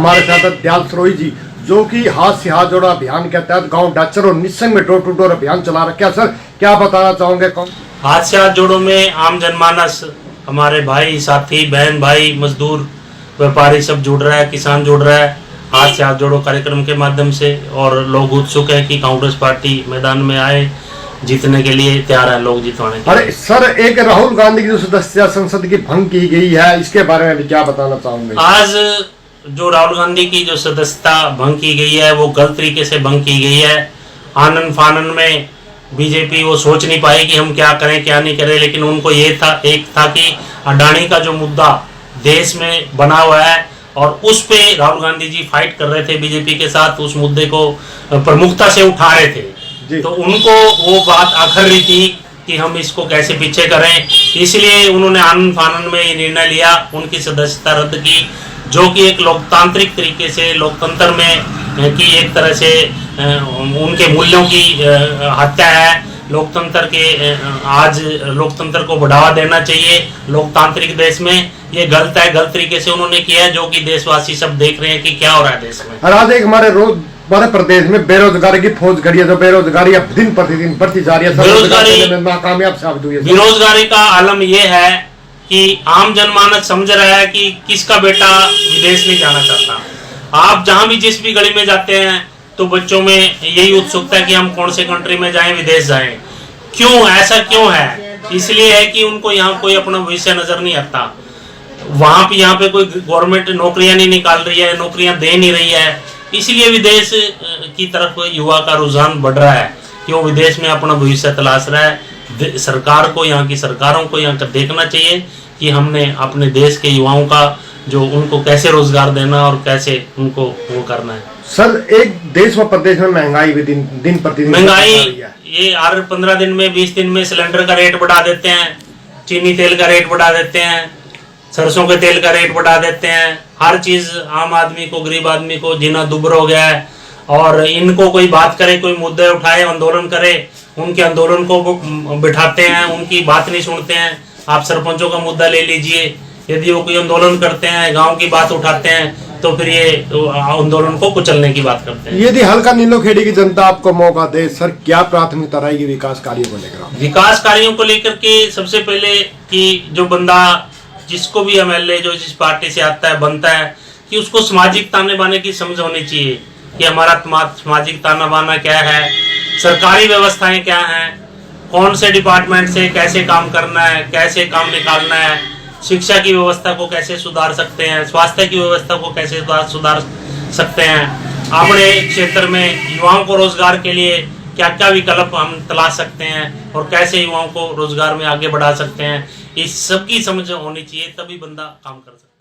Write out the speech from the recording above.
हमारे साथ दयाल सरोही जी, जो कि हाथ से हाथ जोड़ा अभियान के तहत गांव डाचर और निस्संग में डोर टू डोर अभियान चला रखा है। सर, क्या बताना चाहोगे? कौन हाथ से हाथ जोड़ों में आम जनमानस, हमारे भाई साथी बहन भाई मजदूर व्यापारी सब जुड़ रहा है, किसान जुड़ रहा है हाथ से हाथ जोड़ो कार्यक्रम के माध्यम से। और लोग उत्सुक है कि कांग्रेस पार्टी मैदान में आए, जीतने के लिए तैयार है लोग जितवाने के। अरे सर, एक राहुल गांधी की जो सदस्यता संसद की भंग की गई है, इसके बारे में भी क्या बताना चाहोगे? आज जो राहुल गांधी की जो सदस्यता भंग की गई है वो गलत तरीके से भंग की गई है। आनन फानन में बीजेपी वो सोच नहीं पाई कि हम क्या करें क्या नहीं करें, लेकिन उनको ये था कि अडानी का जो मुद्दा देश में बना हुआ है और उस पे राहुल गांधी जी फाइट कर रहे थे बीजेपी के साथ, उस मुद्दे को प्रमुखता से उठा रहे थे। तो उनको वो बात आखर रही थी कि हम इसको कैसे पीछे करें, इसलिए उन्होंने आनंद फानन में ये निर्णय लिया, उनकी सदस्यता रद्द की, जो कि एक लोकतांत्रिक तरीके से लोकतंत्र में की एक तरह से उनके मूल्यों की हत्या है। लोकतंत्र के आज लोकतंत्र को बढ़ावा देना चाहिए लोकतांत्रिक देश में, ये गलत है, गलत तरीके से उन्होंने किया है, जो कि देशवासी सब देख रहे हैं कि क्या हो रहा है देश में। और आज एक हमारे प्रदेश में बेरोजगारी की फौज खड़ी है, जो बेरोजगारी अब दिन प्रतिदिन बढ़ती जा रही है, बेरोजगारी में नाकामयाब साबित हुई है। बेरोजगारी का आलम यह है कि आम जनमानस समझ रहा है कि किसका बेटा विदेश नहीं जाना चाहता। आप जहां भी जिस भी गली में जाते हैं तो बच्चों में यही उत्सुकता है कि हम कौन से कंट्री में जाएं, विदेश जाएं। क्यों ऐसा क्यों है? इसलिए है कि उनको यहाँ कोई अपना भविष्य नजर नहीं आता। वहां पे यहाँ पे कोई गवर्नमेंट नौकरियां नहीं निकाल रही है, नौकरियां दे नहीं रही है, इसलिए विदेश की तरफ युवा का रुझान बढ़ रहा है कि वो विदेश में अपना भविष्य तलाश रहा है। सरकार को, यहाँ की सरकारों को यहाँ देखना चाहिए कि हमने अपने देश के युवाओं का जो उनको कैसे रोजगार देना और कैसे उनको वो करना है। सर, एक देश व प्रदेश में महंगाई भी दिन प्रतिदिन महंगाई ये हर 15 दिन में 20 दिन में सिलेंडर का रेट बढ़ा देते हैं, चीनी तेल का रेट बढ़ा देते हैं, सरसों के तेल का रेट बढ़ा देते हैं। हर चीज आम आदमी को, गरीब आदमी को जीना दुभर हो गया है। और इनको कोई बात करे, कोई मुद्दे उठाए, आंदोलन करे, उनके आंदोलन को बिठाते हैं, उनकी बात नहीं सुनते हैं। आप सरपंचों का मुद्दा ले लीजिए, यदि वो कोई आंदोलन करते हैं, गांव की बात उठाते हैं, तो फिर ये आंदोलन को कुचलने की बात करते हैं। यदि हल्का नीलोखेड़ी की जनता आपको मौका दे, सर, क्या प्राथमिकता रहेगी विकास कार्यों को लेकर? विकास कार्यों को लेकर के सबसे पहले कि जो बंदा, जिसको भी एमएलए जो जिस पार्टी से आता है बनता है, कि उसको सामाजिक ताने बाने की समझ होनी चाहिए कि हमारा सामाजिक ताना बाना क्या है, सरकारी व्यवस्थाएं क्या हैं, कौन से डिपार्टमेंट से कैसे काम करना है, कैसे काम निकालना है, शिक्षा की व्यवस्था को कैसे सुधार सकते हैं, स्वास्थ्य की व्यवस्था को कैसे सुधार सकते हैं, अपने क्षेत्र में युवाओं को रोजगार के लिए क्या क्या विकल्प हम तलाश सकते हैं और कैसे युवाओं को रोजगार में आगे बढ़ा सकते हैं। इस सब की समझ होनी चाहिए, तभी बंदा काम कर सकता है।